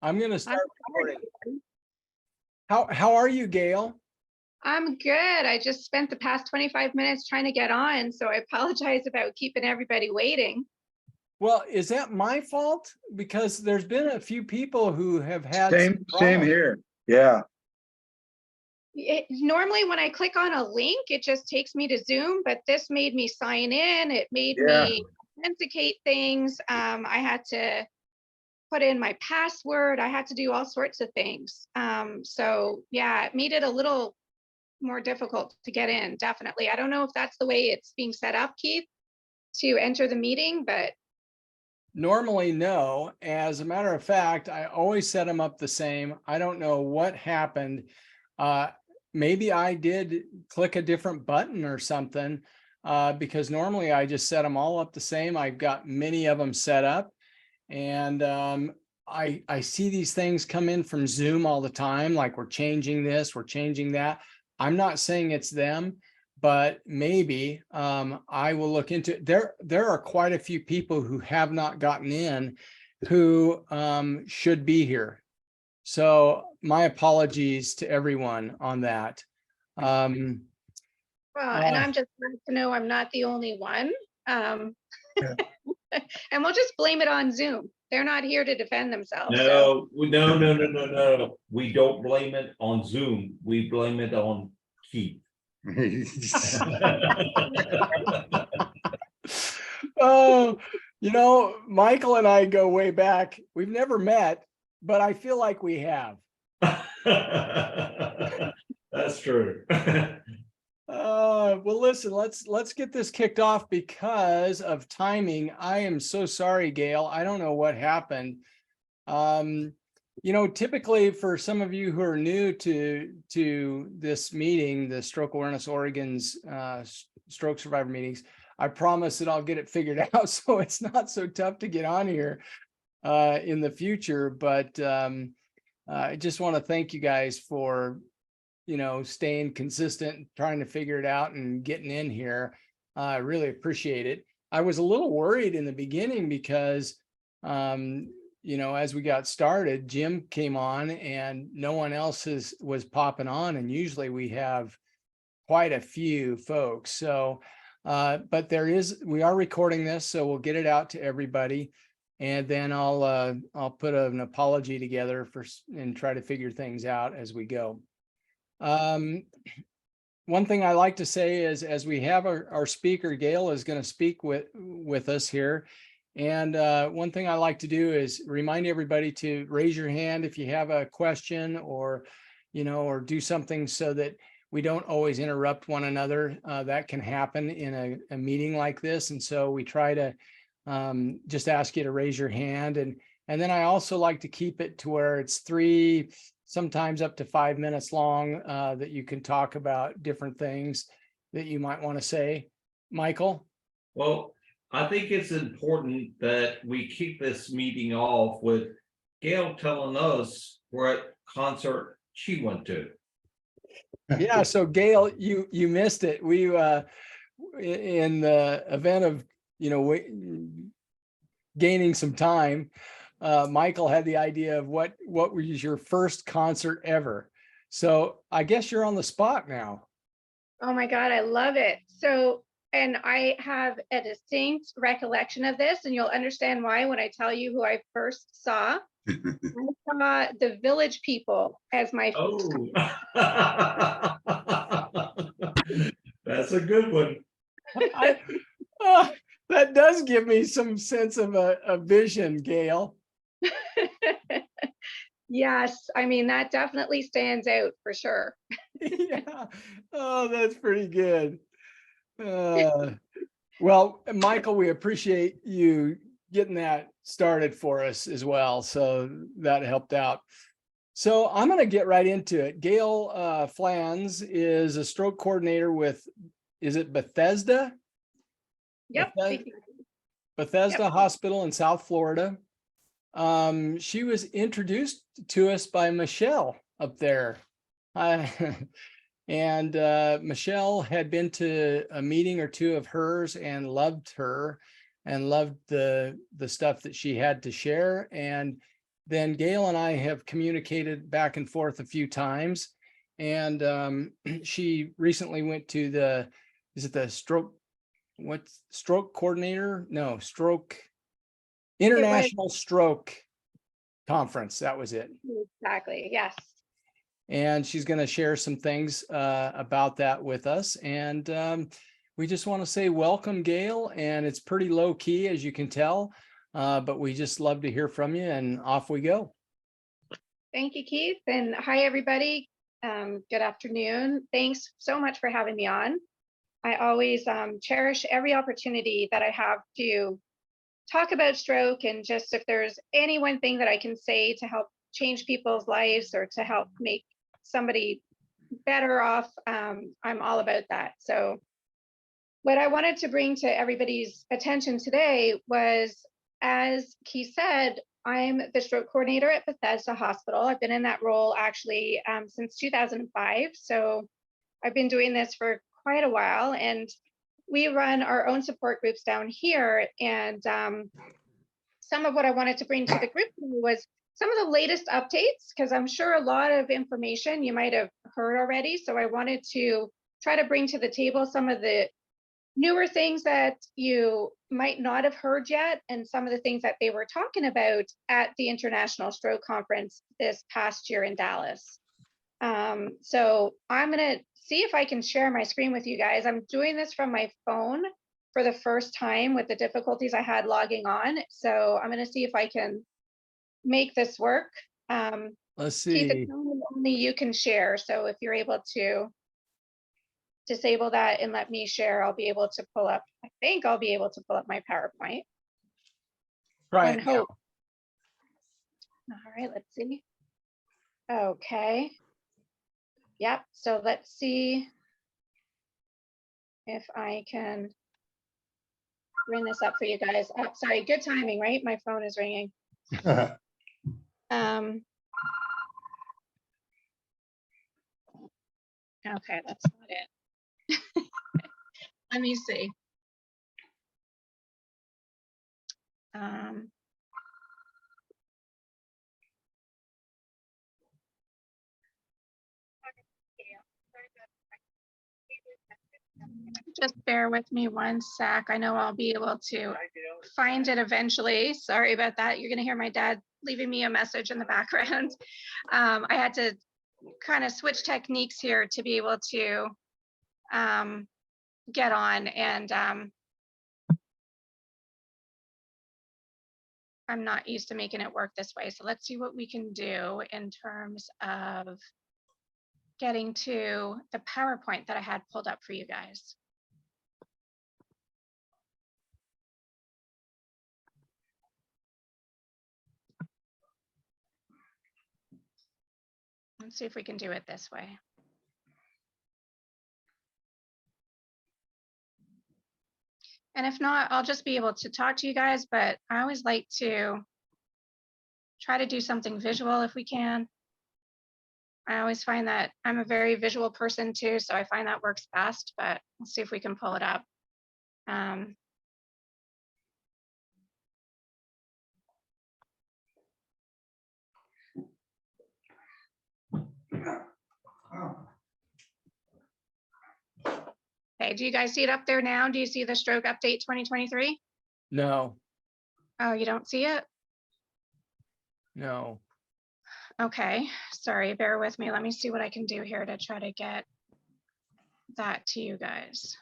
I'm going to start recording. How are you, Gail? I'm good. I just spent the past 25 minutes trying to get on, so I apologize about keeping everybody waiting. Well, is that my fault? Because there's been a few people who have had Same here. Yeah. Normally when I click on a link, it just takes me to Zoom, but this made me sign in. It made me authenticate things. I had to put in my password. I had to do all sorts of things. So yeah, it made it a little more difficult to get in, definitely. I don't know if that's the way it's being set up, Keith, to enter the meeting, but Normally, no. As a matter of fact, I always set them up the same. I don't know what happened. Maybe I did click a different button or something, because normally I just set them all up the same. I've got many of them set up, and I see these things come in from Zoom all the time, like we're changing this, we're changing that. I'm not saying it's them, but maybe I will look into it. There are quite a few people who have not gotten in who should be here. So my apologies to everyone on that. well, and I'm just glad to know I'm not the only one. And we'll just blame it on Zoom. They're not here to defend themselves. No, no. We don't blame it on Zoom. We blame it on Keith. Oh, Michael and I go way back. We've never met, but I feel like we have. That's true. Well, listen, let's get this kicked off because of timing. I am so sorry, Gail. I don't know what happened. Typically for some of you who are new to this meeting, the Stroke Awareness Oregon's stroke survivor meetings, I promise that I'll get it figured out so it's not so tough to get on here in the future. But I just want to thank you guys for staying consistent, trying to figure it out and getting in here. I really appreciate it. I was a little worried in the beginning because as we got started, Jim came on and no one else was popping on, and usually we have quite a few folks. So but we are recording this, so we'll get it out to everybody, and then I'll put an apology together and try to figure things out as we go. One thing I like to say is, as we have our speaker, Gail is going to speak with us here. And one thing I like to do is remind everybody to raise your hand if you have a question or do something so that we don't always interrupt one another. That can happen in a meeting like this. And so we try to just ask you to raise your hand. And then I also like to keep it to where it's 3, sometimes up to 5 minutes long, that you can talk about different things that you might want to say. Michael? Well, I think it's important that we keep this meeting off with Gail telling us what concert she went to. Yeah, so Gail, you missed it. We in the event of gaining some time, Michael had the idea of what was your first concert ever. So I guess you're on the spot now. Oh my God, I love it. So, and I have a distinct recollection of this, and you'll understand why when I tell you who I first saw. I saw the Village People as my first. That's a good one. That does give me some sense of a vision, Gail. Yes, I mean, that definitely stands out for sure. Yeah. Oh, that's pretty good. Well, Michael, we appreciate you getting that started for us as well. So that helped out. So I'm going to get right into it. Gail Flanz is a stroke coordinator with, is it Bethesda? Yep. Bethesda Hospital in South Florida. She was introduced to us by Michelle up there. And Michelle had been to a meeting or two of hers and loved her and loved the stuff that she had to share. And then Gail and I have communicated back and forth a few times. And she recently went to is it the stroke coordinator? No, International Stroke Conference. That was it. Exactly. Yes. And she's going to share some things about that with us. And we just want to say welcome, Gail. And it's pretty low key, as you can tell, but we just love to hear from you, and off we go. Thank you, Keith. And hi, everybody. Good afternoon. Thanks so much for having me on. I always cherish every opportunity that I have to talk about stroke, and just if there's any one thing that I can say to help change people's lives or to help make somebody better off, I'm all about that. So what I wanted to bring to everybody's attention today was, as Keith said, I'm the stroke coordinator at Bethesda Hospital. I've been in that role actually since 2005. So I've been doing this for quite a while, and we run our own support groups down here. And some of what I wanted to bring to the group was some of the latest updates, because I'm sure a lot of information you might have heard already. So I wanted to try to bring to the table some of the newer things that you might not have heard yet, and some of the things that they were talking about at the International Stroke Conference this past year in Dallas. So I'm gonna see if I can share my screen with you guys. I'm doing this from my phone for the first time with the difficulties I had logging on. So I'm gonna see if I can make this work. Let's Keith, see. it's only you can share. So if you're able to disable that and let me share, I'll be able to pull up, I think I'll be able to pull up my PowerPoint. Right. And hope. All right, let's see. Okay. Yep, so let's see if I can bring this up for you guys. Oh, sorry, good timing, right? My phone is ringing. Okay, that's not it. Let me see. Just bear with me one sec. I know I'll be able to find it eventually. Sorry about that. You're going to hear my dad leaving me a message in the background. I had to kind of switch techniques here to be able to get on, and I'm not used to making it work this way. So let's see what we can do in terms of getting to the PowerPoint that I had pulled up for you guys. Let's see if we can do it this way. And if not, I'll just be able to talk to you guys, but I always like to try to do something visual if we can. I always find that I'm a very visual person too, so I find that works best, but let's see if we can pull it up. Okay, do you guys see it up there now? Do you see the stroke update 2023? No, Oh, you don't see it? no. Okay, sorry, bear with me. Let me see what I can do here to try to get that to you guys.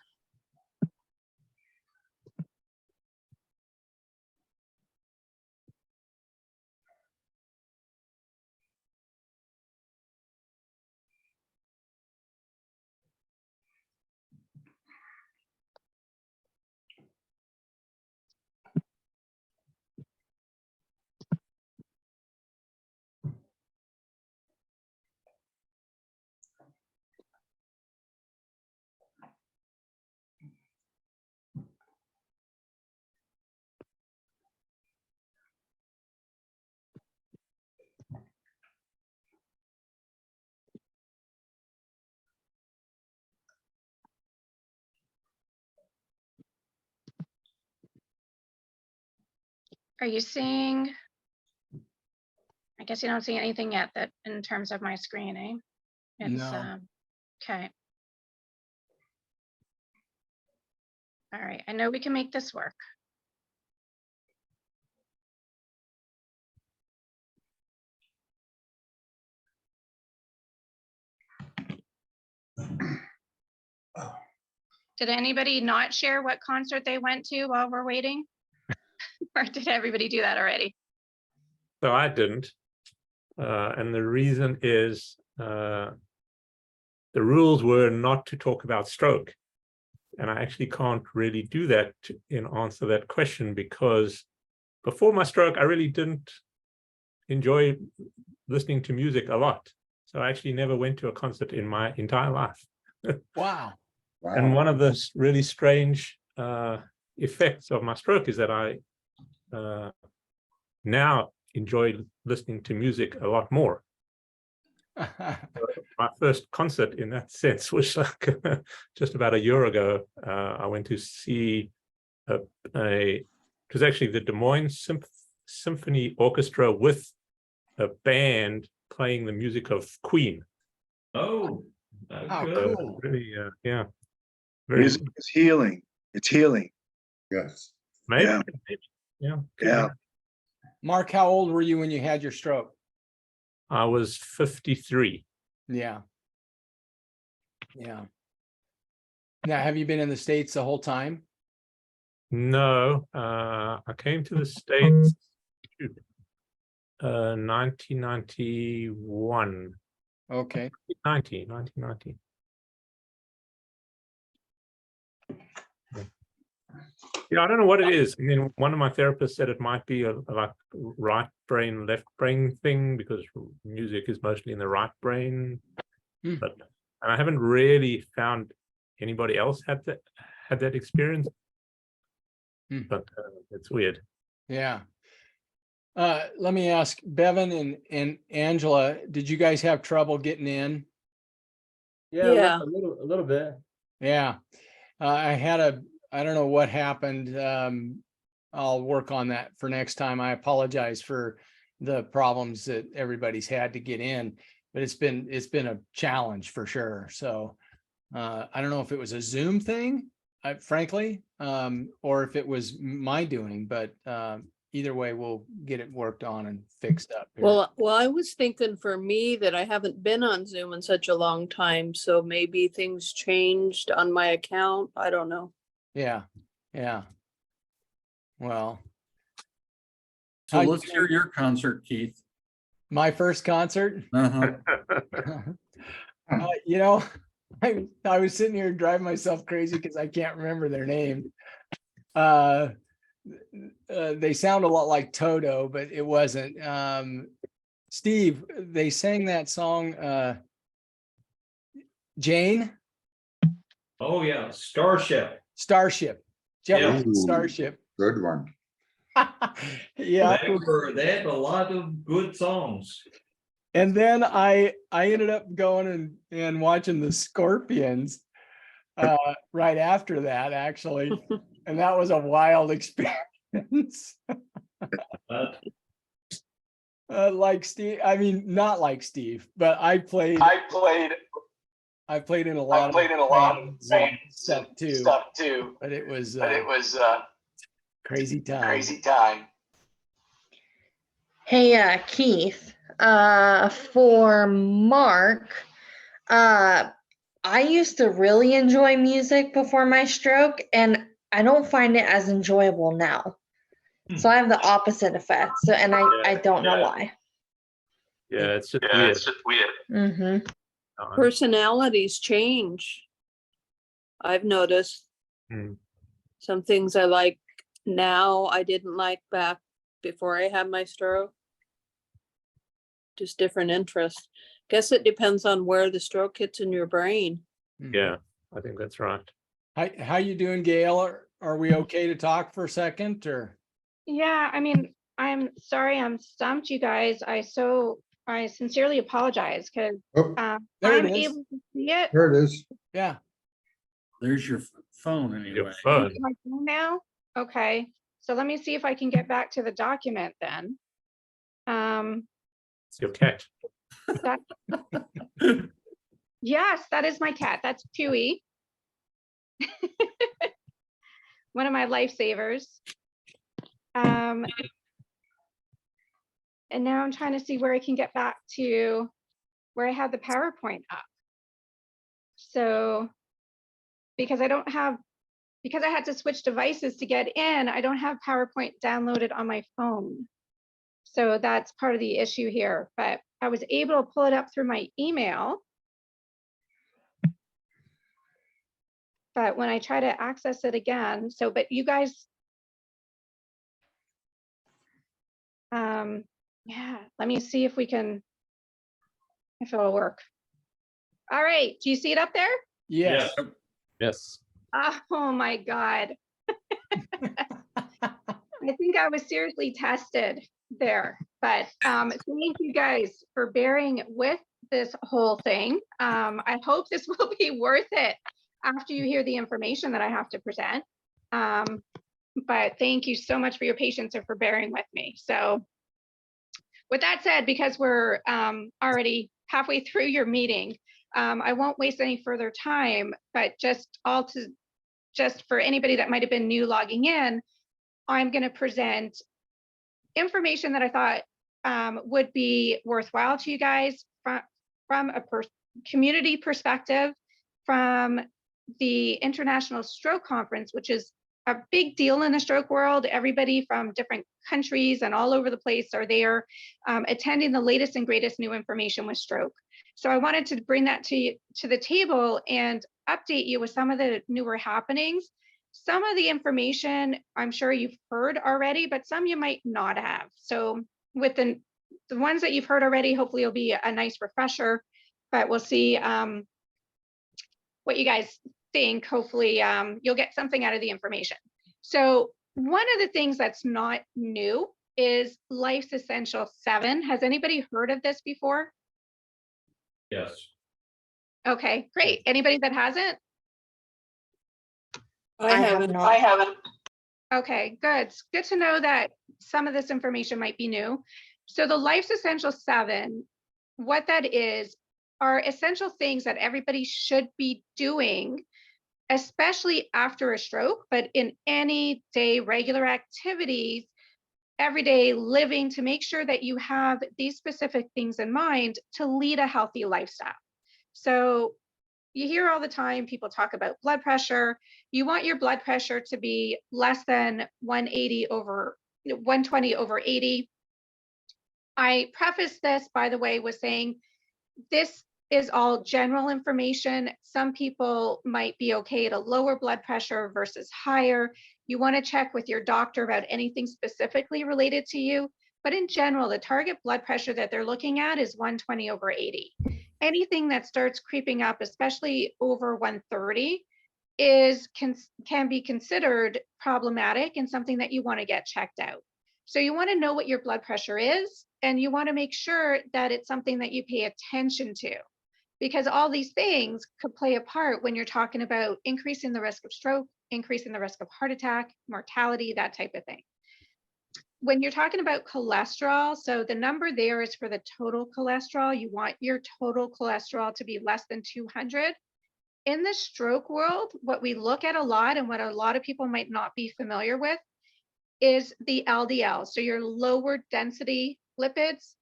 Are you seeing I guess you don't see anything yet that in terms of my screen, eh? It's, No. okay. All right, I know we can make this work. Did anybody not share what concert they went to while we're waiting? Or did everybody do that already? So I didn't. And the reason is the rules were not to talk about stroke. And I actually can't really do that in answer that question, because before my stroke, I really didn't enjoy listening to music a lot. So I actually never went to a concert in my entire life. Wow. And one of the really strange effects of my stroke is that I now enjoy listening to music a lot more. My first concert in that sense was like just about a year ago. I went to see it was actually the Des Moines Symphony Orchestra with a band playing the music of Queen. Oh, Oh, good. cool. Really, yeah. Very Music is healing. It's healing. Yes. maybe, Yeah. yeah. Yeah. Mark, how old were you when you had your stroke? I was 53. Yeah. Yeah. Now, have you been in the States the whole time? No, I came to the States 1991. Okay. 1990. Yeah, I don't know what it is. I mean, one of my therapists said it might be a like right brain, left brain thing, because music is mostly in the right brain. Hmm. But and I haven't really found anybody else had that experience. Hmm. But it's weird. Yeah. Let me ask Bevan and Angela, did you guys have trouble getting in? Yeah. A little bit. Yeah. I don't know what happened. I'll work on that for next time. I apologize for the problems that everybody's had to get in, but it's been a challenge for sure. So I don't know if it was a Zoom thing, frankly, or if it was my doing, but either way, we'll get it worked on and fixed up here. Well, I was thinking for me that I haven't been on Zoom in such a long time, so maybe things changed on my account. I don't know. Yeah. Well, So How you let's hear your concert, Keith. my first concert, Uh-huh. you know, I was sitting here driving myself crazy because I can't remember their name. They sound a lot like Toto, but it wasn't. Steve, they sang that song, Jane, Oh, yeah, Starship. Starship, Jefferson Yeah. Starship. Good one. Yeah. They had a lot of good songs. And then I ended up going and watching the Scorpions right after that, actually. And that was a wild experience. Like Steve, I mean, not like Steve, but I played in a lot of stuff too. But it was crazy time. Hey, Keith, for Mark, I used to really enjoy music before my stroke, and I don't find it as enjoyable now. So I have the opposite effect. So, and I don't know why. Yeah, it's just weird. Mm-hmm. Personalities change. I've noticed some things I like now I didn't like back before I had my stroke. Just different interests. Guess it depends on where the stroke hits in your brain. Yeah, I think that's right. How you doing, Gail? Are we okay to talk for a second, or? Yeah, I mean, I'm sorry I'm stumped, you guys. I sincerely apologize because Oh, There it I'm is. able to see it. there it is. Yeah. There's your phone Your anyway. phone. My phone now? Okay, so let me see if I can get back to the document then. It's your cat. Yes, that is my cat. That's Chewy. One of my lifesavers. And now I'm trying to see where I can get back to where I had the PowerPoint up. So, because I had to switch devices to get in, I don't have PowerPoint downloaded on my phone. So that's part of the issue here, but I was able to pull it up through my email. But when I try to access it again, but you guys, yeah, let me see if it'll work. All right, do you see it up there? Yes. Yes. Oh my God. I think I was seriously tested there, but thank you guys for bearing with this whole thing. I hope this will be worth it after you hear the information that I have to present. But thank you so much for your patience and for bearing with me. So with that said, because we're already halfway through your meeting, I won't waste any further time, but just for anybody that might have been new logging in, I'm going to present information that I thought would be worthwhile to you guys from a community perspective, from the International Stroke Conference, which is a big deal in the stroke world. Everybody from different countries and all over the place are there attending the latest and greatest new information with stroke. So I wanted to bring that to the table and update you with some of the newer happenings. Some of the information I'm sure you've heard already, but some you might not have. So with the ones that you've heard already, hopefully it'll be a nice refresher, but we'll see what you guys think. Hopefully you'll get something out of the information. So one of the things that's not new is Life's Essential 7. Has anybody heard of this before? Yes. Okay, great. Anybody that hasn't? I haven't. Okay, good. It's good to know that some of this information might be new. So the Life's Essential 7, what that is, are essential things that everybody should be doing, especially after a stroke, but in any day, regular activities, everyday living, to make sure that you have these specific things in mind to lead a healthy lifestyle. So you hear all the time people talk about blood pressure. You want your blood pressure to be less than 120 over 80. I preface this, by the way, with saying this is all general information. Some people might be okay at a lower blood pressure versus higher. You want to check with your doctor about anything specifically related to you. But in general, the target blood pressure that they're looking at is 120 over 80. Anything that starts creeping up, especially over 130, can be considered problematic and something that you want to get checked out. So you want to know what your blood pressure is, and you want to make sure that it's something that you pay attention to, because all these things could play a part when you're talking about increasing the risk of stroke, increasing the risk of heart attack, mortality, that type of thing. When you're talking about cholesterol, so the number there is for the total cholesterol. You want your total cholesterol to be less than 200. In the stroke world, what we look at a lot, and what a lot of people might not be familiar with, is the LDL. So your lower density lipids.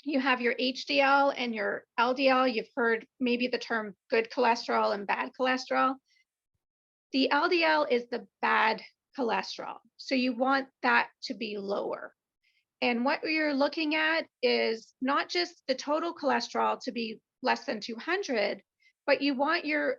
You have your HDL and your LDL. You've heard maybe the term good cholesterol and bad cholesterol. The LDL is the bad cholesterol. So you want that to be lower. And what you're looking at is not just the total cholesterol to be less than 200, but you want your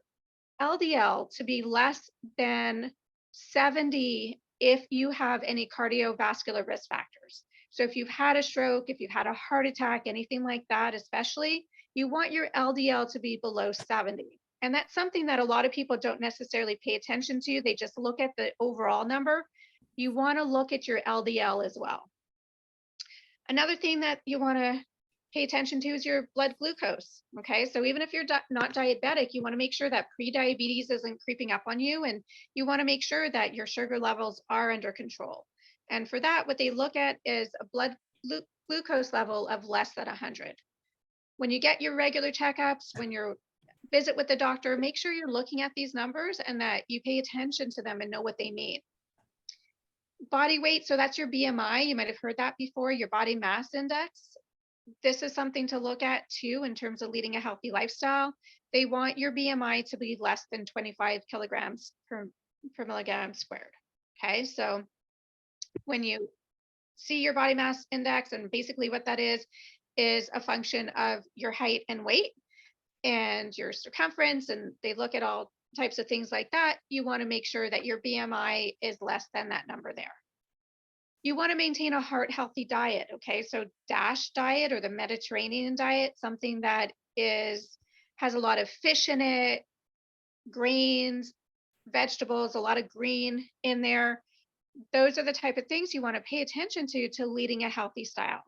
LDL to be less than 70 if you have any cardiovascular risk factors. So if you've had a stroke, if you've had a heart attack, anything like that, especially, you want your LDL to be below 70. And that's something that a lot of people don't necessarily pay attention to. They just look at the overall number. You want to look at your LDL as well. Another thing that you want to pay attention to is your blood glucose. Okay, so even if you're not diabetic, you want to make sure that pre-diabetes isn't creeping up on you, and you want to make sure that your sugar levels are under control. And for that, what they look at is a blood glucose level of less than 100. When you get your regular checkups, when you visit with the doctor, make sure you're looking at these numbers and that you pay attention to them and know what they mean. Body weight, so that's your BMI. You might have heard that before, your body mass index. This is something to look at too in terms of leading a healthy lifestyle. They want your BMI to be less than 25 kilograms per milligram squared. Okay, so when you see your body mass index, and basically what that is a function of your height and weight and your circumference, and they look at all types of things like that. You want to make sure that your BMI is less than that number there. You want to maintain a heart healthy diet. Okay, so DASH diet, or the Mediterranean diet, something that has a lot of fish in it, grains, vegetables, a lot of green in there. Those are the type of things you want to pay attention to leading a healthy style.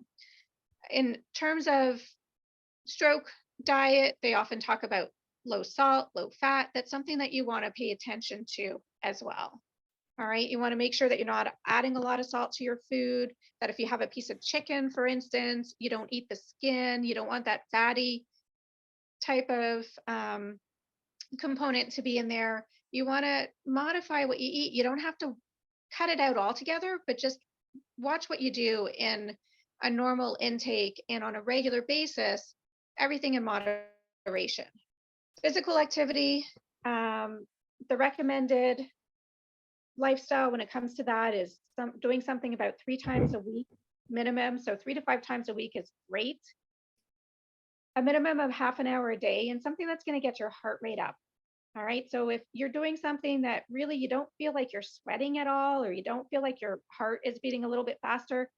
In terms of stroke diet, they often talk about low salt, low fat. That's something that you want to pay attention to as well. All right, you want to make sure that you're not adding a lot of salt to your food, that if you have a piece of chicken, for instance, you don't eat the skin. You don't want that fatty type of component to be in there. You want to modify what you eat. You don't have to cut it out altogether, but just watch what you do in a normal intake and on a regular basis, everything in moderation. Physical activity, the recommended lifestyle when it comes to that is doing something about 3 times a week minimum. So 3 to 5 times a week is great. A minimum of half an hour a day, and something that's going to get your heart rate up. All right. So if you're doing something that really you don't feel like you're sweating at all, or you don't feel like your heart is beating a little bit faster,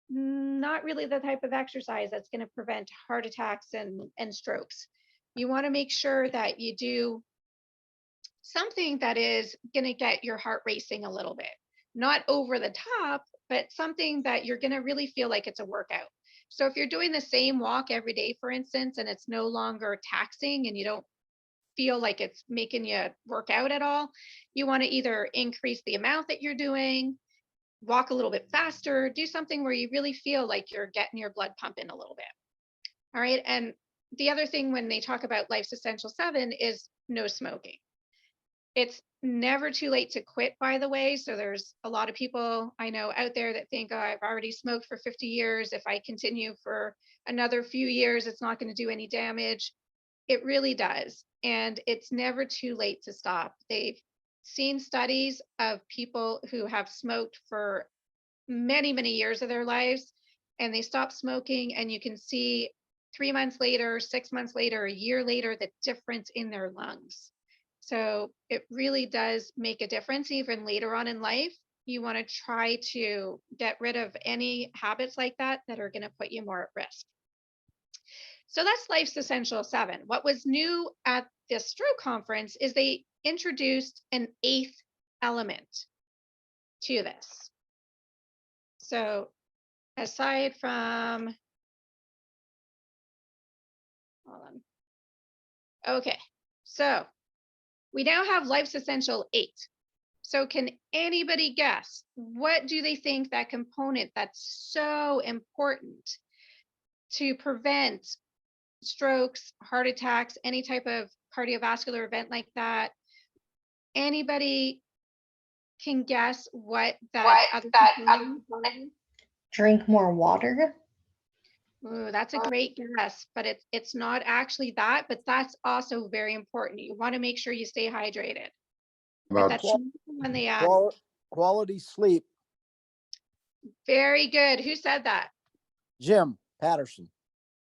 not really the type of exercise that's going to prevent heart attacks and strokes. You want to make sure that you do something that is going to get your heart racing a little bit, not over the top, but something that you're going to really feel like it's a workout. So if you're doing the same walk every day, for instance, and it's no longer taxing and you don't feel like it's making you work out at all, you want to either increase the amount that you're doing, walk a little bit faster, do something where you really feel like you're getting your blood pumping a little bit. All right. And the other thing when they talk about Life's Essential 7 is no smoking. It's never too late to quit, by the way. So there's a lot of people I know out there that think, oh, I've already smoked for 50 years. If I continue for another few years, it's not going to do any damage. It really does. And it's never too late to stop. They've seen studies of people who have smoked for many, many years of their lives, and they stop smoking, and you can see 3 months later, 6 months later, a year later, the difference in their lungs. So it really does make a difference even later on in life. You want to try to get rid of any habits like that are going to put you more at risk. So that's Life's Essential 7. What was new at the stroke conference is they introduced an 8th element to this. So aside from, hold on. Okay, so we now have Life's Essential 8. So can anybody guess, what do they think that component that's so important to prevent strokes, heart attacks, any type of cardiovascular event like that? Anybody can guess what that other component? Drink more water. Ooh, that's a great guess, but it's not actually that, but that's also very important. You want to make sure you stay hydrated. But that's when they add. Quality sleep. Very good. Who said that? Jim Patterson.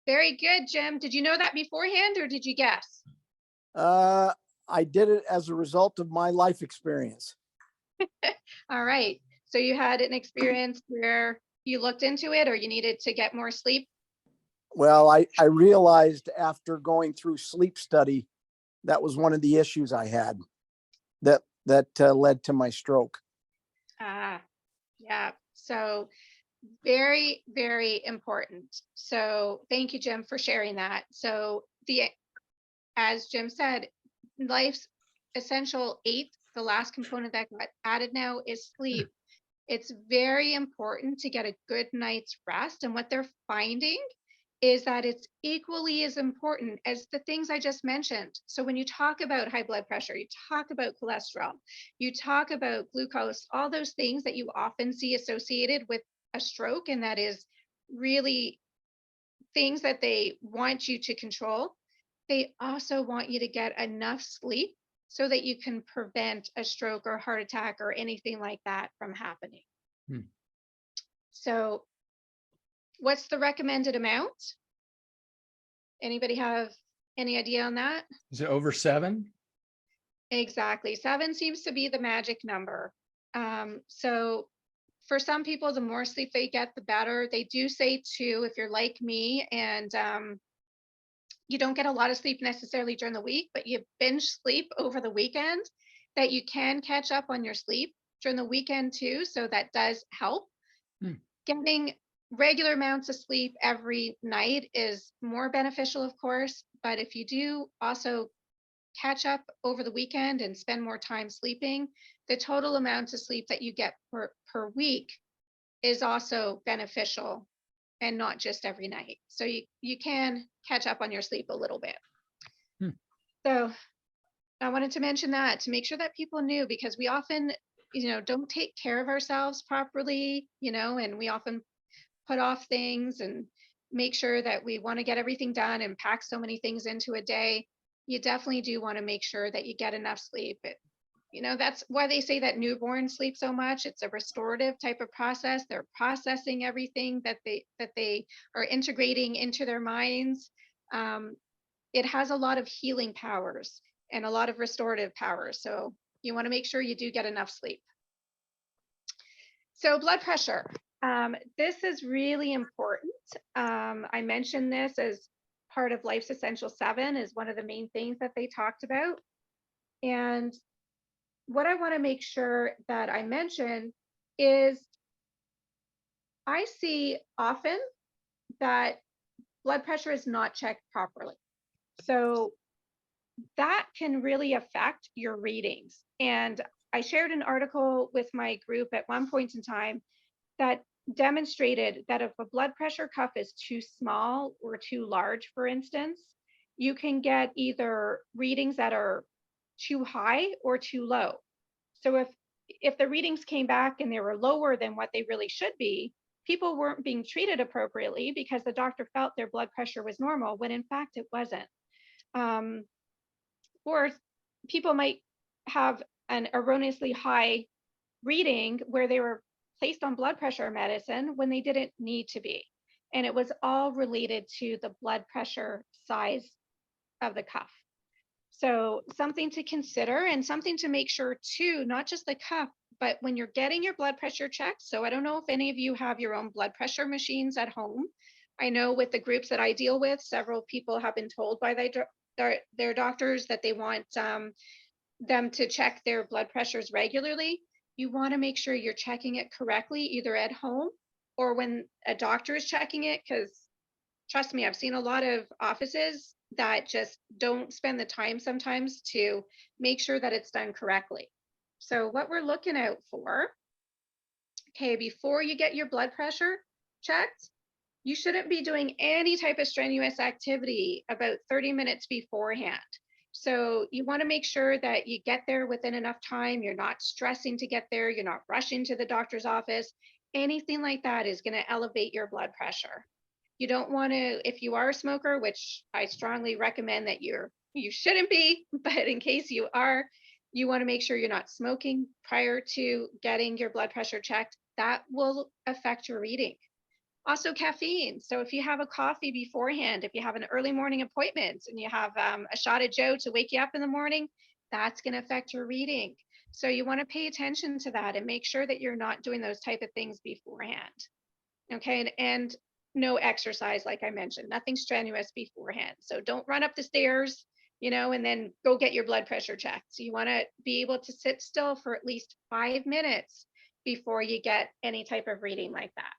Very good, Jim. Did you know that beforehand or did you guess? I did it as a result of my life experience. All right. So you had an experience where you looked into it, or you needed to get more sleep? Well, I realized after going through sleep study, that was one of the issues I had that led to my stroke. Yeah. So very, very important. So thank you, Jim, for sharing that. So as Jim said, Life's Essential 8, the last component that got added now is sleep. It's very important to get a good night's rest. And what they're finding is that it's equally as important as the things I just mentioned. So when you talk about high blood pressure, you talk about cholesterol, you talk about glucose, all those things that you often see associated with a stroke, and that is really things that they want you to control. They also want you to get enough sleep so that you can prevent a stroke or heart attack or anything like that from happening. So what's the recommended amount? Anybody have any idea on that? Is it over 7? Exactly. 7 seems to be the magic number. So for some people, the more sleep they get, the better. They do say too, if you're like me and you don't get a lot of sleep necessarily during the week, but you binge sleep over the weekend, that you can catch up on your sleep during the weekend too. So that does help. Getting regular amounts of sleep every night is more beneficial, of course, but if you do also catch up over the weekend and spend more time sleeping, the total amount of sleep that you get per week is also beneficial, and not just every night. So you can catch up on your sleep a little bit. So I wanted to mention that to make sure that people knew, because we often, don't take care of ourselves properly, and we often put off things and make sure that we want to get everything done and pack so many things into a day. You definitely do want to make sure that you get enough sleep. That's why they say that newborns sleep so much. It's a restorative type of process. They're processing everything that they are integrating into their minds. It has a lot of healing powers and a lot of restorative powers. So you want to make sure you do get enough sleep. So blood pressure. This is really important. I mentioned this as part of Life's Essential 7 is one of the main things that they talked about. And what I want to make sure that I mention is I see often that blood pressure is not checked properly. So that can really affect your readings. And I shared an article with my group at one point in time that demonstrated that if a blood pressure cuff is too small or too large, for instance, you can get either readings that are too high or too low. So if the readings came back and they were lower than what they really should be, people weren't being treated appropriately because the doctor felt their blood pressure was normal when in fact it wasn't. Or people might have an erroneously high reading where they were placed on blood pressure medicine when they didn't need to be. And it was all related to the blood pressure size of the cuff. So something to consider and something to make sure too, not just the cuff, but when you're getting your blood pressure checked. So I don't know if any of you have your own blood pressure machines at home. I know with the groups that I deal with, several people have been told by their doctors that they want them to check their blood pressures regularly. You want to make sure you're checking it correctly, either at home or when a doctor is checking it, because trust me, I've seen a lot of offices that just don't spend the time sometimes to make sure that it's done correctly. So what we're looking out for, okay, before you get your blood pressure checked, you shouldn't be doing any type of strenuous activity about 30 minutes beforehand. So you want to make sure that you get there within enough time. You're not stressing to get there. You're not rushing to the doctor's office. Anything like that is going to elevate your blood pressure. You don't want to, if you are a smoker, which I strongly recommend that you shouldn't be, but in case you are, you want to make sure you're not smoking prior to getting your blood pressure checked. That will affect your reading. Also caffeine. So if you have a coffee beforehand, if you have an early morning appointment and you have a shot of Joe to wake you up in the morning, that's going to affect your reading. So you want to pay attention to that and make sure that you're not doing those type of things beforehand. Okay. And no exercise, like I mentioned, nothing strenuous beforehand. So don't run up the stairs, and then go get your blood pressure checked. So you want to be able to sit still for at least 5 minutes before you get any type of reading like that.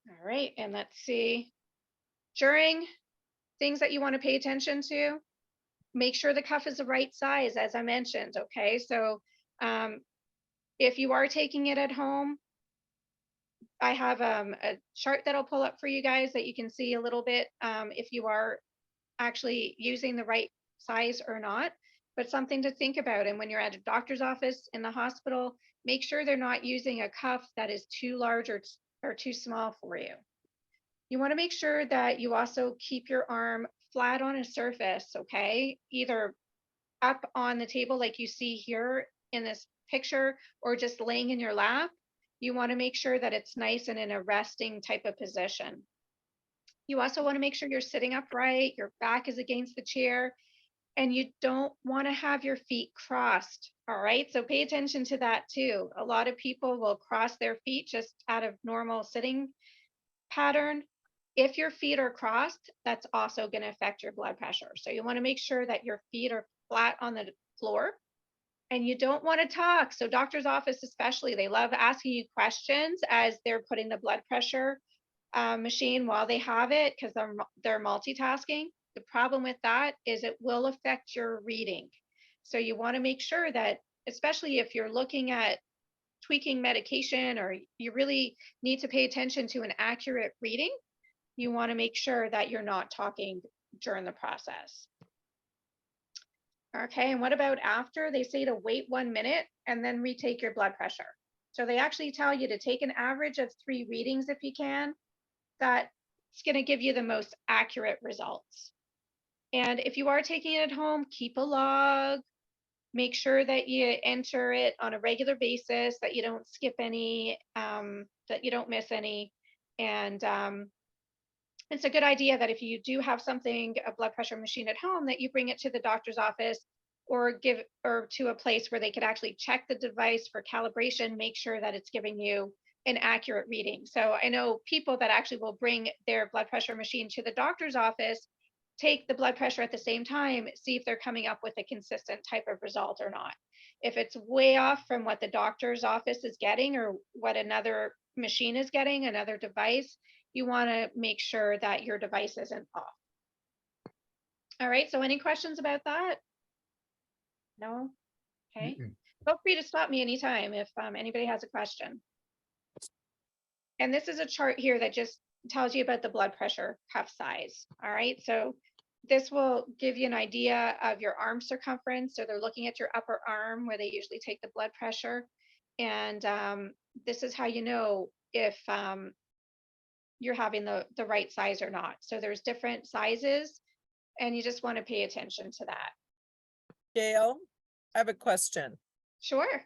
All right, and let's see. During things that you want to pay attention to, make sure the cuff is the right size, as I mentioned, okay? So If you are taking it at home, I have a chart that I'll pull up for you guys that you can see a little bit if you are actually using the right size or not, but something to think about. And when you're at a doctor's office in the hospital, make sure they're not using a cuff that is too large or too small for you. You want to make sure that you also keep your arm flat on a surface, okay? Either up on the table like you see here in this picture, or just laying in your lap. You want to make sure that it's nice and in a resting type of position. You also want to make sure you're sitting upright, your back is against the chair, and you don't want to have your feet crossed. All right, so pay attention to that too. A lot of people will cross their feet just out of normal sitting pattern. If your feet are crossed, that's also going to affect your blood pressure. So you want to make sure that your feet are flat on the floor, and you don't want to talk. So doctor's office especially, they love asking you questions as they're putting the blood pressure machine while they have it, because they're multitasking. The problem with that is it will affect your reading. So you want to make sure that, especially if you're looking at tweaking medication or you really need to pay attention to an accurate reading, you want to make sure that you're not talking during the process. Okay, and what about after? They say to wait 1 minute and then retake your blood pressure. So they actually tell you to take an average of 3 readings if you can. That's going to give you the most accurate results. And if you are taking it at home, keep a log. Make sure that you enter it on a regular basis, that you don't skip any, that you don't miss any. And it's a good idea that if you do have something, a blood pressure machine at home, that you bring it to the doctor's office or to a place where they could actually check the device for calibration, make sure that it's giving you an accurate reading. So I know people that actually will bring their blood pressure machine to the doctor's office, take the blood pressure at the same time, see if they're coming up with a consistent type of result or not. If it's way off from what the doctor's office is getting or what another machine is getting, another device, you want to make sure that your device isn't off. All right, so any questions about that? No? Okay. Feel free to stop me anytime if anybody has a question. And this is a chart here that just tells you about the blood pressure cuff size. All right, so this will give you an idea of your arm circumference. So they're looking at your upper arm where they usually take the blood pressure. And this is how you know if you're having the right size or not. So there's different sizes and you just want to pay attention to that. Gail, I have a question. Sure.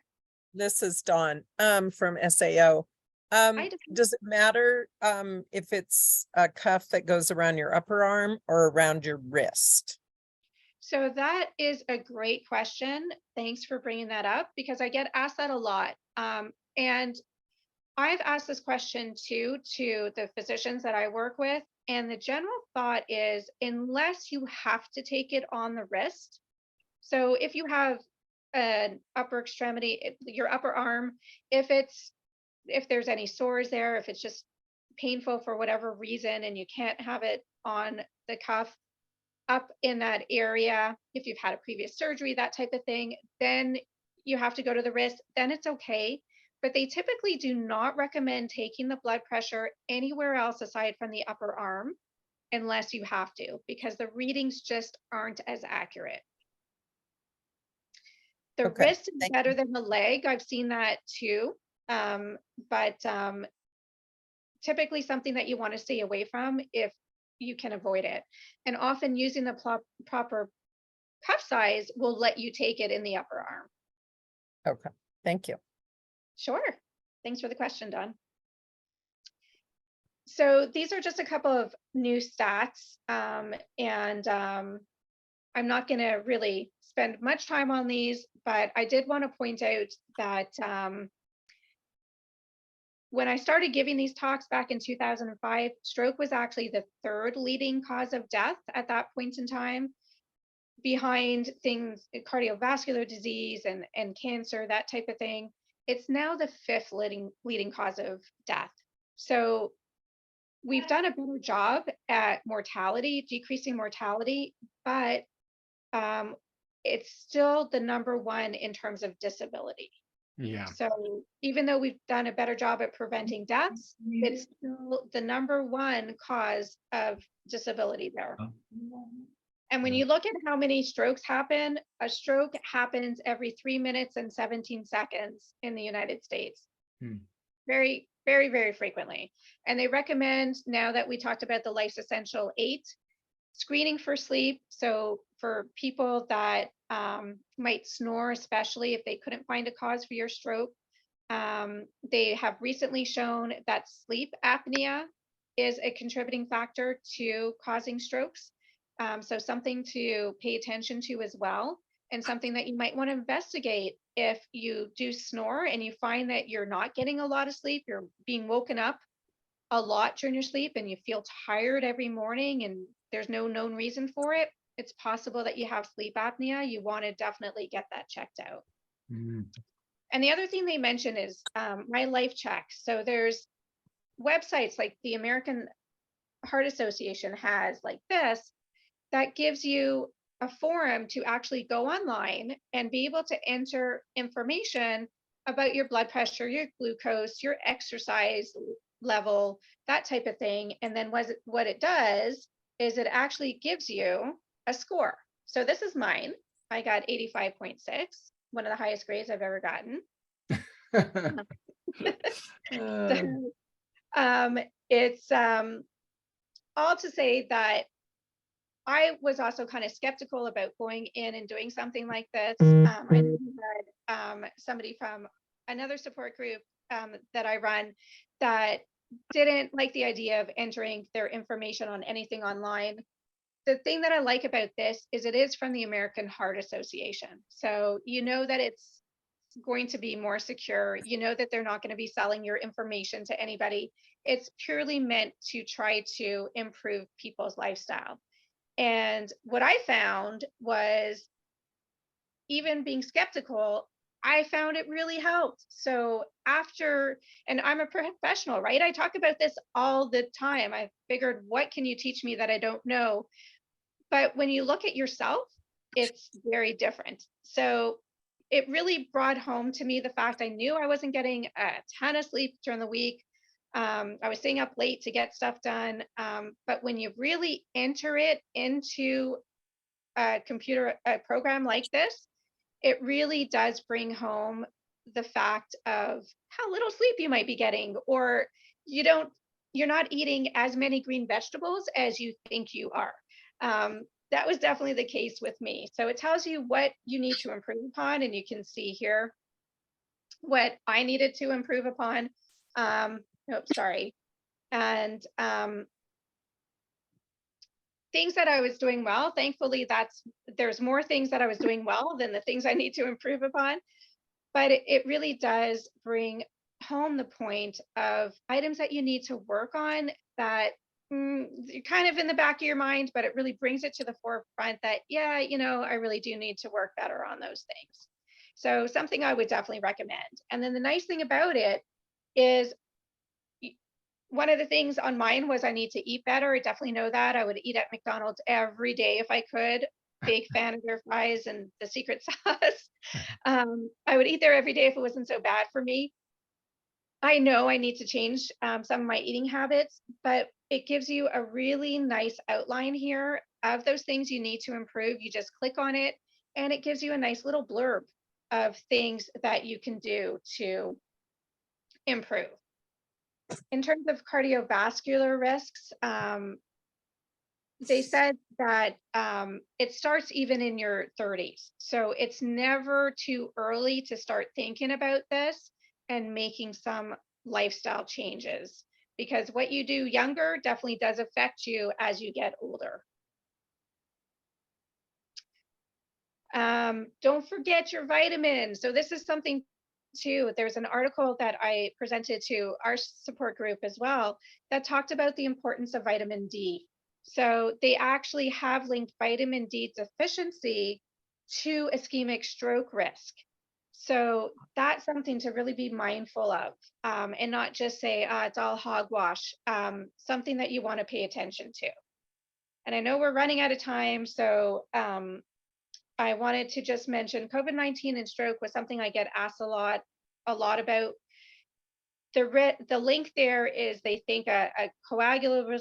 This is Dawn from SAO. Does it matter if it's a cuff that goes around your upper arm or around your wrist? So that is a great question. Thanks for bringing that up because I get asked that a lot. And I've asked this question too to the physicians that I work with. And the general thought is unless you have to take it on the wrist. So if you have an upper extremity, your upper arm, if there's any sores there, if it's just painful for whatever reason and you can't have it on the cuff up in that area, if you've had a previous surgery, that type of thing, then you have to go to the wrist, then it's okay. But they typically do not recommend taking the blood pressure anywhere else aside from the upper arm unless you have to, because the readings just aren't as accurate. The wrist is better than the leg. I've seen that too. But typically something that you want to stay away from if you can avoid it. And often using the proper cuff size will let you take it in the upper arm. Okay, thank you. Sure. Thanks for the question, Dawn. So these are just a couple of new stats. And I'm not going to really spend much time on these, but I did want to point out that when I started giving these talks back in 2005, stroke was actually the 3rd leading cause of death at that point in time, behind things, cardiovascular disease and cancer, that type of thing. It's now the 5th leading cause of death. So we've done a better job at mortality, decreasing mortality, but it's still the number one in terms of disability. Yeah. So even though we've done a better job at preventing deaths, it's still the number one cause of disability there. And when you look at how many strokes happen, a stroke happens every 3 minutes and 17 seconds in the United States. Very, very, very frequently. And they recommend, now that we talked about the Life's Essential 8, screening for sleep. So for people that might snore, especially if they couldn't find a cause for your stroke, they have recently shown that sleep apnea is a contributing factor to causing strokes. So something to pay attention to as well, and something that you might want to investigate if you do snore and you find that you're not getting a lot of sleep, you're being woken up a lot during your sleep and you feel tired every morning and there's no known reason for it. It's possible that you have sleep apnea. You want to definitely get that checked out. And the other thing they mention is My Life Check. So there's websites like the American Heart Association has like this, that gives you a forum to actually go online and be able to enter information about your blood pressure, your glucose, your exercise level, that type of thing. And then what it does is it actually gives you a score. So this is mine. I got 85.6, one of the highest grades I've ever gotten. It's all to say that I was also kind of skeptical about going in and doing something like this. I knew that somebody from another support group that I run that didn't like the idea of entering their information on anything online. The thing that I like about this is it is from the American Heart Association. So you know that it's going to be more secure. You know that they're not going to be selling your information to anybody. It's purely meant to try to improve people's lifestyle. And what I found was, even being skeptical, I found it really helped. So after, and I'm a professional, right? I talk about this all the time. I figured, what can you teach me that I don't know? But when you look at yourself, it's very different. So it really brought home to me the fact I knew I wasn't getting a ton of sleep during the week. I was staying up late to get stuff done. But when you really enter it into a program like this, it really does bring home the fact of how little sleep you might be getting, or you're not eating as many green vegetables as you think you are. That was definitely the case with me. So it tells you what you need to improve upon, and you can see here what I needed to improve upon. Sorry. And things that I was doing well, thankfully there's more things that I was doing well than the things I need to improve upon. But it really does bring home the point of items that you need to work on that you're kind of in the back of your mind, but it really brings it to the forefront that, yeah, I really do need to work better on those things. So something I would definitely recommend. And then the nice thing about it is, one of the things on mine was I need to eat better. I definitely know that. I would eat at McDonald's every day if I could. Big fan of their fries and the secret sauce. I would eat there every day if it wasn't so bad for me. I know I need to change some of my eating habits, but it gives you a really nice outline here of those things you need to improve. You just click on it and it gives you a nice little blurb of things that you can do to improve. In terms of cardiovascular risks, they said that it starts even in your 30s. So it's never too early to start thinking about this and making some lifestyle changes, because what you do younger definitely does affect you as you get older. Don't forget your vitamins. So this is something too. There's an article that I presented to our support group as well that talked about the importance of vitamin D. So they actually have linked vitamin D deficiency to ischemic stroke risk. So that's something to really be mindful of, and not just say, it's all hogwash, something that you want to pay attention to. And I know we're running out of time, so I wanted to just mention COVID-19 and stroke was something I get asked a lot about. The link there is they think a coagulable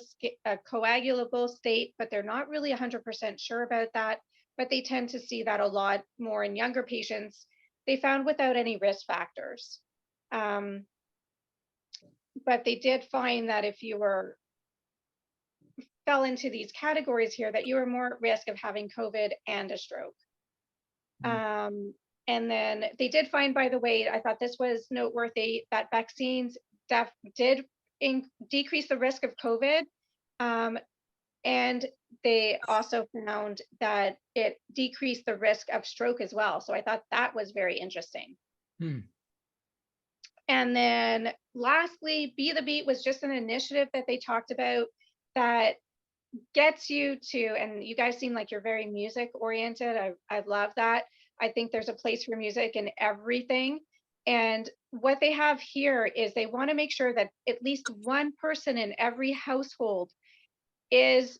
state, but they're not really 100% sure about that. But they tend to see that a lot more in younger patients. They found without any risk factors. But they did find that if you fell into these categories here, that you were more at risk of having COVID and a stroke. And then they did find, by the way, I thought this was noteworthy, that vaccines did decrease the risk of COVID. And they also found that it decreased the risk of stroke as well. So I thought that was very interesting. And then lastly, Be the Beat was just an initiative that they talked about that gets you to, and you guys seem like you're very music oriented. I love that. I think there's a place for music in everything. And what they have here is they want to make sure that at least one person in every household is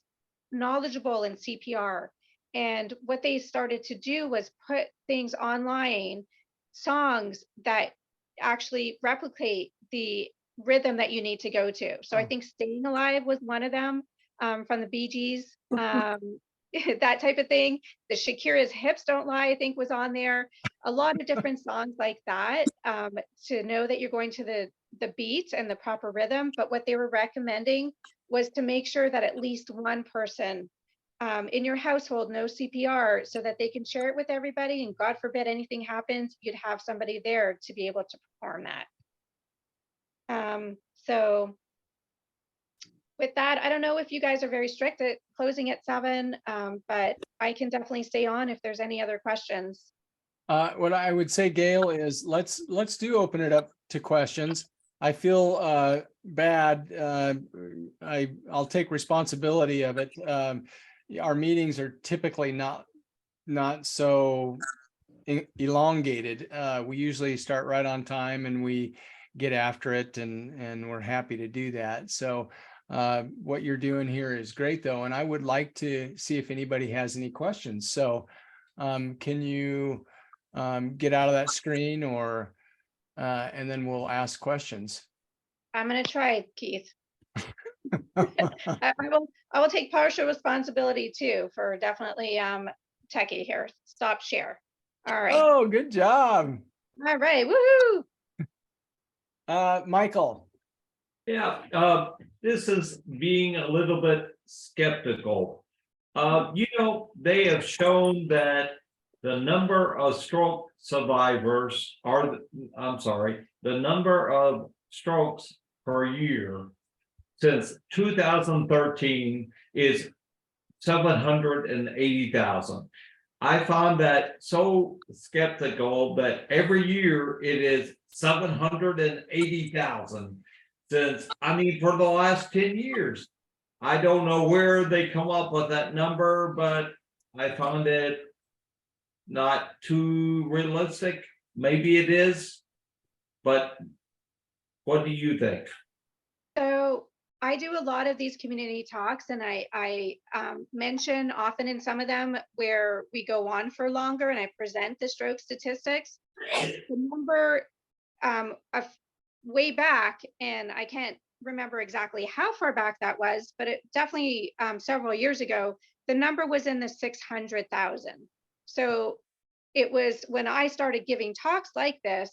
knowledgeable in CPR. And what they started to do was put things online, songs that actually replicate the rhythm that you need to go to. So I think Staying Alive was one of them, from the Bee Gees, that type of thing. The Shakira's Hips Don't Lie, I think, was on there. A lot of different songs like that, to know that you're going to the beat and the proper rhythm. But what they were recommending was to make sure that at least one person in your household knows CPR, so that they can share it with everybody, and God forbid anything happens, you'd have somebody there to be able to perform that. So with that, I don't know if you guys are very strict at closing at 7, but I can definitely stay on if there's any other questions. What I would say, Gail, is let's open it up to questions. I feel bad. I'll take responsibility of it. Our meetings are typically not so elongated. We usually start right on time and we get after it, and we're happy to do that. So what you're doing here is great, though, and I would like to see if anybody has any questions. So can you get out of that screen, or and then we'll ask questions. I'm going to try, Keith. I will take partial responsibility too for definitely techie here. Stop share. All right. Oh, good job. All right. Woohoo. Michael. Yeah, this is being a little bit skeptical. They have shown that the number of stroke survivors the number of strokes per year since 2013 is 780,000. I found that so skeptical that every year it is 780,000 since, for the last 10 years. I don't know where they come up with that number, but I found it not too realistic. Maybe it is, but what do you think? So I do a lot of these community talks, and I mention often in some of them where we go on for longer and I present the stroke statistics. The number way back, and I can't remember exactly how far back that was, but it definitely several years ago, the number was in the 600,000. So it was, when I started giving talks like this,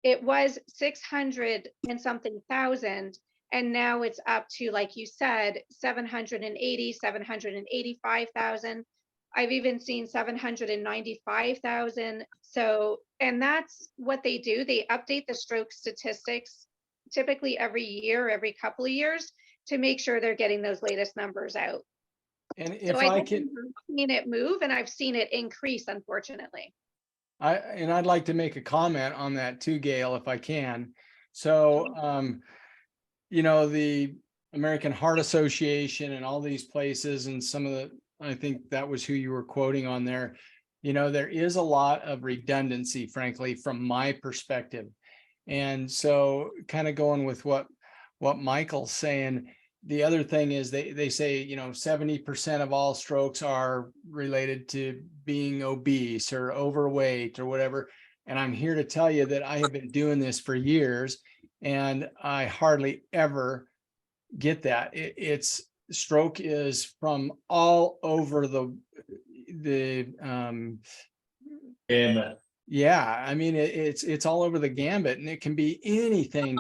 it was 600 and something thousand. And now it's up to, like you said, 785,000. I've even seen 795,000. So, and that's what they do. They update the stroke statistics typically every year, every couple of years, to make sure they're getting those latest numbers out. And if so I can, I've seen it move, and I've seen it increase, unfortunately. I'd like to make a comment on that too, Gail, if I can. So, the American Heart Association and all these places, and some of the, I think that was who you were quoting on there. There is a lot of redundancy, frankly, from my perspective. And so kind of going with what Michael's saying, the other thing is they say, 70% of all strokes are related to being obese or overweight or whatever. And I'm here to tell you that I have been doing this for years and I hardly ever get that. It's stroke is from all over the Gamut. yeah, I mean, it's all over the gambit and it can be anything.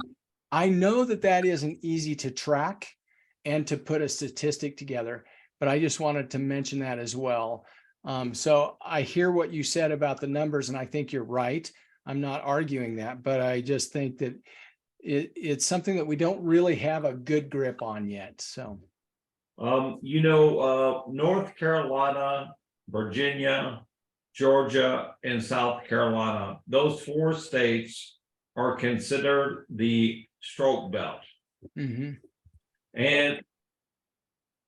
I know that isn't easy to track and to put a statistic together, but I just wanted to mention that as well. So I hear what you said about the numbers and I think you're right. I'm not arguing that, but I just think that it's something that we don't really have a good grip on yet. So, North Carolina, Virginia, Georgia, and South Carolina, those 4 states are considered the stroke belt. mhm. And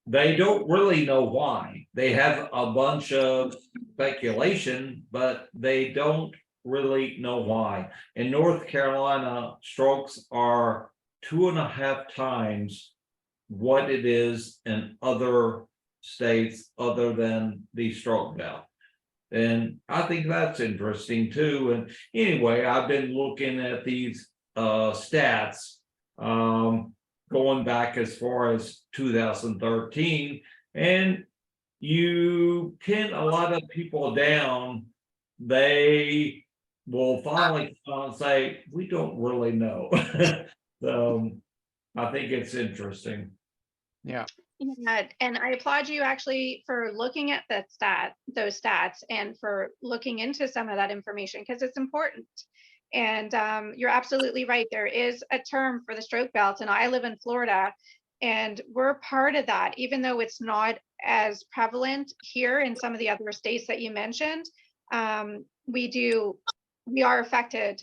they don't really know why. They have a bunch of speculation, but they don't really know why. In North Carolina, strokes are 2.5 times what it is in other states other than the stroke belt. And I think that's interesting too. And anyway, I've been looking at these stats going back as far as 2013, and you pin a lot of people down, they will finally come and say, we don't really know. So I think it's interesting. Yeah. Yeah, and I applaud you actually for looking at those stats and for looking into some of that information because it's important. And you're absolutely right. There is a term for the stroke belt, and I live in Florida, and we're part of that, even though it's not as prevalent here in some of the other states that you mentioned. We are affected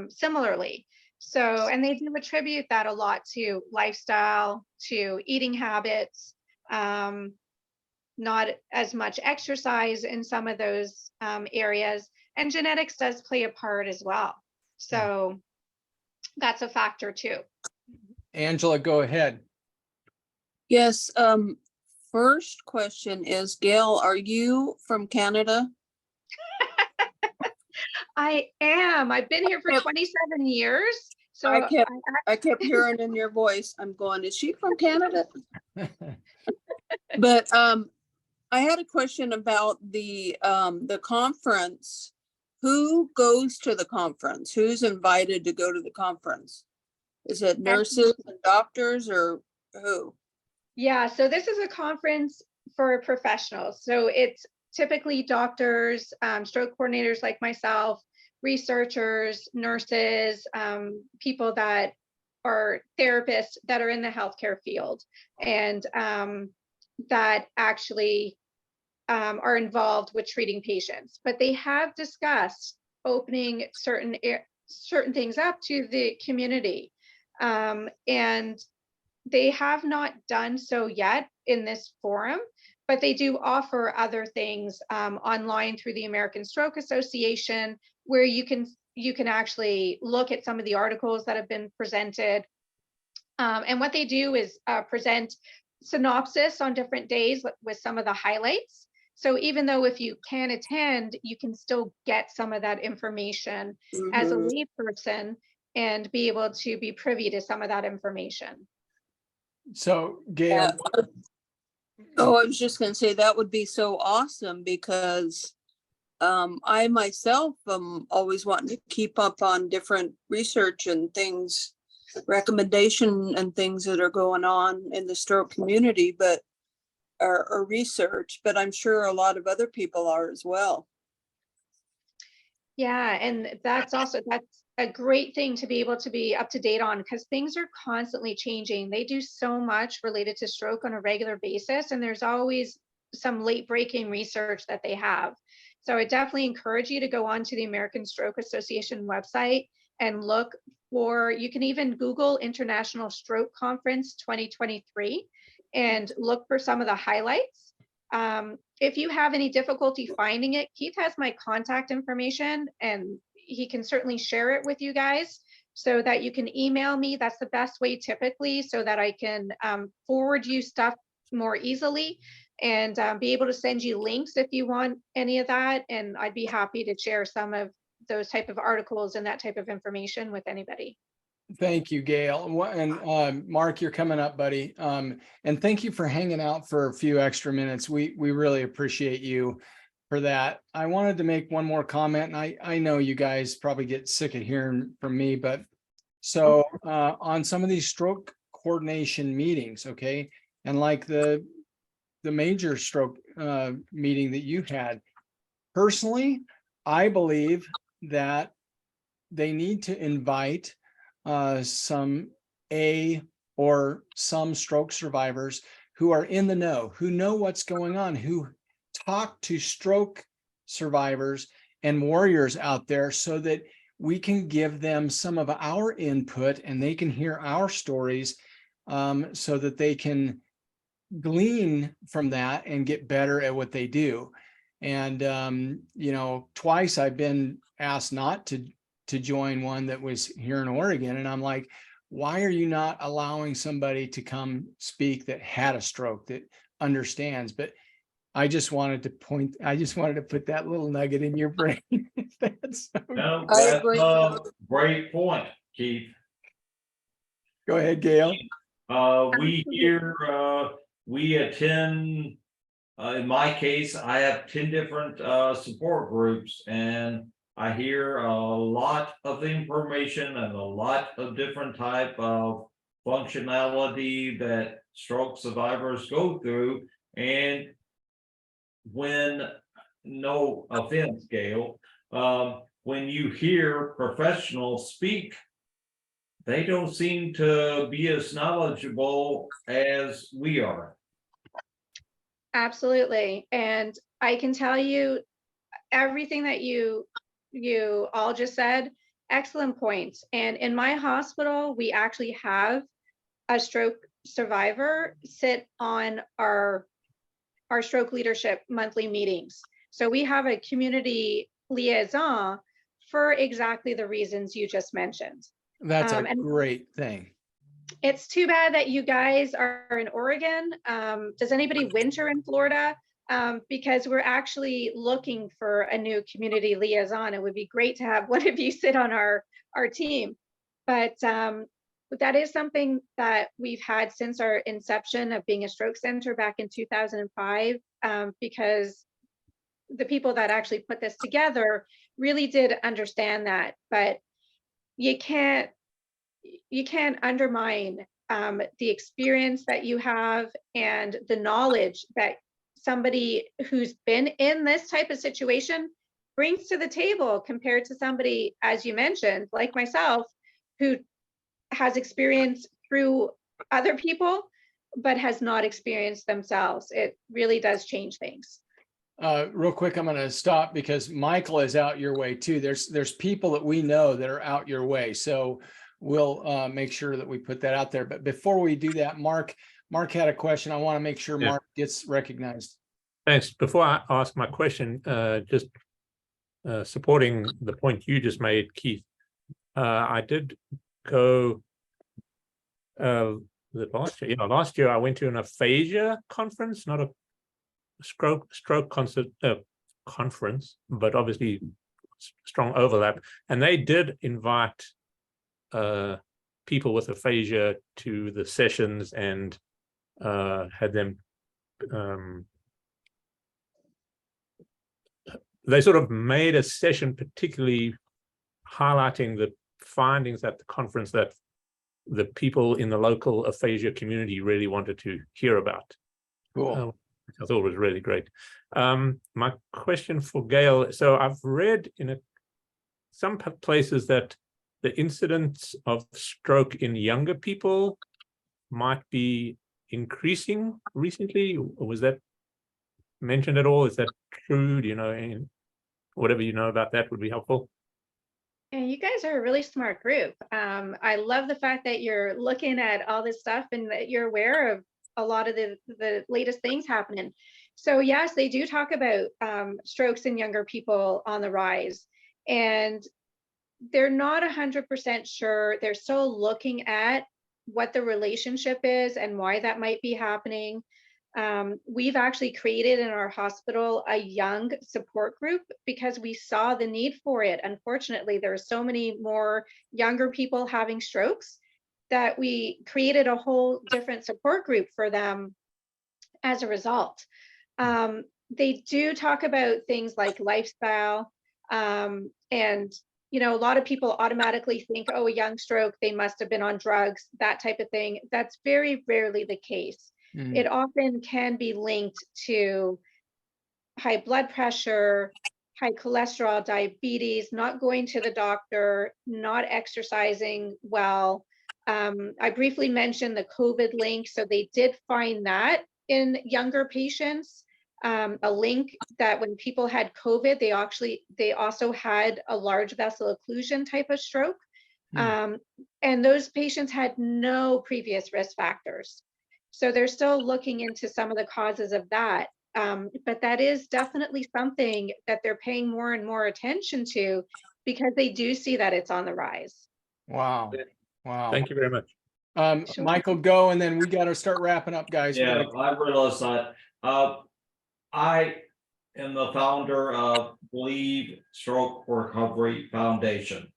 similarly. So, and they do attribute that a lot to lifestyle, to eating habits, not as much exercise in some of those areas. And genetics does play a part as well. So that's a factor too. Angela, go ahead. Yes, first question is, Gail, are you from Canada? I am. I've been here for 27 years. So I kept hearing in your voice, I'm going, is she from Canada? But I had a question about the conference. Who goes to the conference? Who's invited to go to the conference? Is it nurses and doctors or who? Yeah, so this is a conference for professionals. So it's typically doctors, stroke coordinators like myself, researchers, nurses, people that are therapists that are in the healthcare field and that actually are involved with treating patients. But they have discussed opening certain things up to the community. And they have not done so yet in this forum, but they do offer other things online through the American Stroke Association, where you can actually look at some of the articles that have been presented. And what they do is present synopsis on different days with some of the highlights. So even though if you can attend, you can still get some of that information as a layperson and be able to be privy to some of that information. So Gail. Oh, I was just going to say that would be so awesome because I myself am always wanting to keep up on different research and things, recommendation and things that are going on in the stroke community, but or research, but I'm sure a lot of other people are as well. Yeah, and that's a great thing to be able to be up to date on because things are constantly changing. They do so much related to stroke on a regular basis, and there's always some late breaking research that they have. So I definitely encourage you to go onto the American Stroke Association website and look for, you can even Google International Stroke Conference 2023 and look for some of the highlights. If you have any difficulty finding it, Keith has my contact information and he can certainly share it with you guys so that you can email me. That's the best way typically, so that I can forward you stuff more easily, and be able to send you links if you want any of that. And I'd be happy to share some of those type of articles and that type of information with anybody. Thank you, Gail. And Mark, you're coming up, buddy. And thank you for hanging out for a few extra minutes. We really appreciate you for that. I wanted to make one more comment, and I know you guys probably get sick of hearing from me, but so on some of these stroke coordination meetings, okay, and like the major stroke meeting that you had, personally, I believe that they need to invite some stroke survivors who are in the know, who know what's going on, who talk to stroke survivors and warriors out there, so that we can give them some of our input and they can hear our stories, so that they can glean from that and get better at what they do. And twice I've been asked not to join one that was here in Oregon. And I'm like, why are you not allowing somebody to come speak that had a stroke, that understands? But I just wanted to put that little nugget in your brain. That's so No, I that's agree. a great point, Keith. Go ahead, Gail. We attend, in my case, I have 10 different support groups, and I hear a lot of information and a lot of different type of functionality that stroke survivors go through. And when, no offense, Gail, when you hear professionals speak, they don't seem to be as knowledgeable as we are. Absolutely. And I can tell you everything that you all just said, excellent points. And in my hospital, we actually have a stroke survivor sit on our stroke leadership monthly meetings. So we have a community liaison for exactly the reasons you just mentioned. That's a great thing. It's too bad that you guys are in Oregon. Does anybody winter in Florida? Because we're actually looking for a new community liaison. It would be great to have one of you sit on our team. But that is something that we've had since our inception of being a stroke center back in 2005, because the people that actually put this together really did understand that. But you can't undermine the experience that you have and the knowledge that somebody who's been in this type of situation brings to the table, compared to somebody, as you mentioned, like myself, who has experience through other people, but has not experienced themselves. It really does change things. Real quick, I'm going to stop because Michael is out your way too. There's people that we know that are out your way. So we'll make sure that we put that out there. But before we do that, Mark had a question. I want to make sure Mark gets recognized. Thanks. Before I ask my question, just supporting the point you just made, Keith, I did go last year. Last year I went to an aphasia conference, not a stroke conference, but obviously strong overlap. And they did invite people with aphasia to the sessions and had them. They sort of made a session particularly highlighting the findings at the conference that the people in the local aphasia community really wanted to hear about. Cool. I thought it was really great. My question for Gail, so I've read in some places that the incidence of stroke in younger people might be increasing recently. Was that mentioned at all? Is that true? Do you know, whatever you know about that would be helpful. And you guys are a really smart group. I love the fact that you're looking at all this stuff and that you're aware of a lot of the latest things happening. So yes, they do talk about strokes in younger people on the rise. And they're not 100% sure. They're still looking at what the relationship is and why that might be happening. We've actually created in our hospital a young support group because we saw the need for it. Unfortunately, there are so many more younger people having strokes that we created a whole different support group for them as a result. They do talk about things like lifestyle, and you know, a lot of people automatically think, oh, a young stroke, they must have been on drugs, that type of thing. That's very rarely the case. It often can be linked to high blood pressure, high cholesterol, diabetes, not going to the doctor, not exercising well. I briefly mentioned the COVID link. So they did find that in younger patients, a link that when people had COVID, they also had a large vessel occlusion type of stroke. And those patients had no previous risk factors. So they're still looking into some of the causes of that. But that is definitely something that they're paying more and more attention to because they do see that it's on the rise. Wow. Wow. Thank you very much. Sure. Michael, go, and then we got to start wrapping up, guys. Yeah, I realize that. I am the founder of Believe Stroke Recovery Foundation.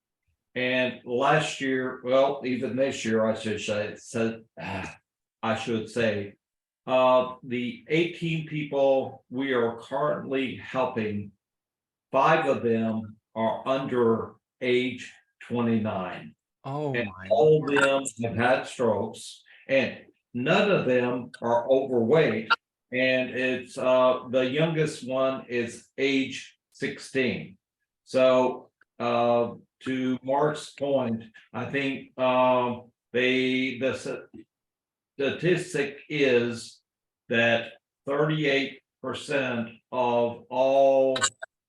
And last year, well, even this year, I should say, the 18 people we are currently helping, 5 of them are under age 29. Oh, And my. all of them have had strokes, and none of them are overweight. And it's the youngest one is age 16. So to Mark's point, I think the statistic is that 38% of all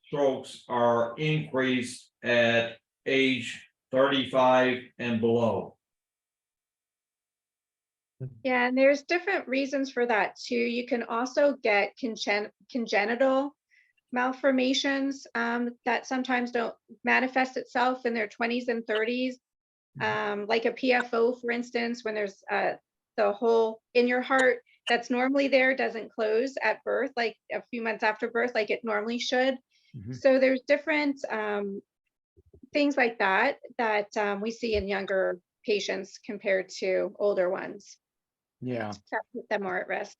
strokes are increased at age 35 and below. Yeah, and there's different reasons for that too. You can also get congenital malformations that sometimes don't manifest itself in their 20s and 30s, like a PFO, for instance, when there's the hole in your heart that's normally there doesn't close at birth, like a few months after birth, like it normally should. So there's different things like that we see in younger patients compared to older ones. Yeah. That put them more at risk.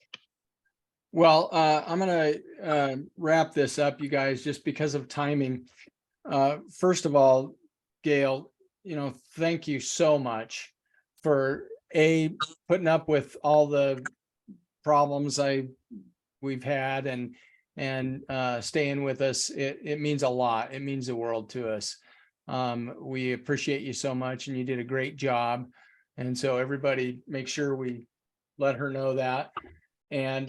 Well, I'm going to wrap this up, you guys, just because of timing. First of all, Gail, you know, thank you so much for putting up with all the problems we've had and staying with us. It means a lot. It means the world to us. We appreciate you so much, and you did a great job. And so everybody, make sure we let her know that. And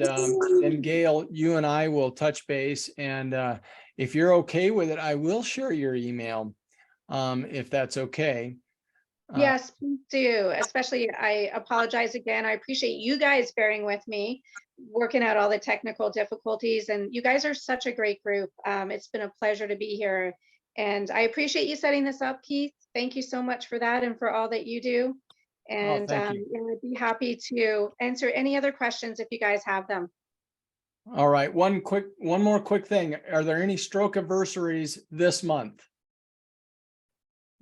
Gail, you and I will touch base, and if you're okay with it, I will share your email, if that's okay. Yes, please do. Especially, I apologize again. I appreciate you guys bearing with me, working out all the technical difficulties, and you guys are such a great group. It's been a pleasure to be here, and I appreciate you setting this up, Keith. Thank you so much for that and for all that you do. And thank you. I'd be happy to answer any other questions if you guys have them. All right, one more quick thing. Are there any stroke anniversaries this month?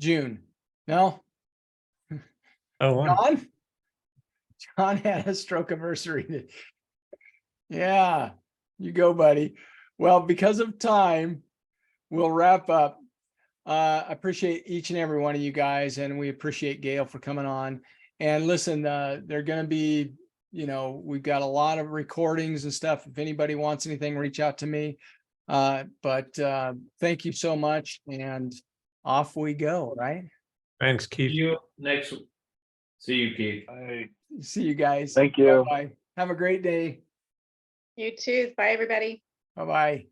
June? No? Oh, John had a stroke anniversary. Yeah, you go, buddy. Well, because of time, we'll wrap up. I appreciate each and every one of you guys, and we appreciate Gail for coming on. And listen, they're going to be, you know, we've got a lot of recordings and stuff. If anybody wants anything, reach out to me. But thank you so much, and off we go, right? thanks, Keith. See you next. See you, Keith. See you guys. Thank you. Bye. Have a great day. You too. Bye, everybody. Bye-bye.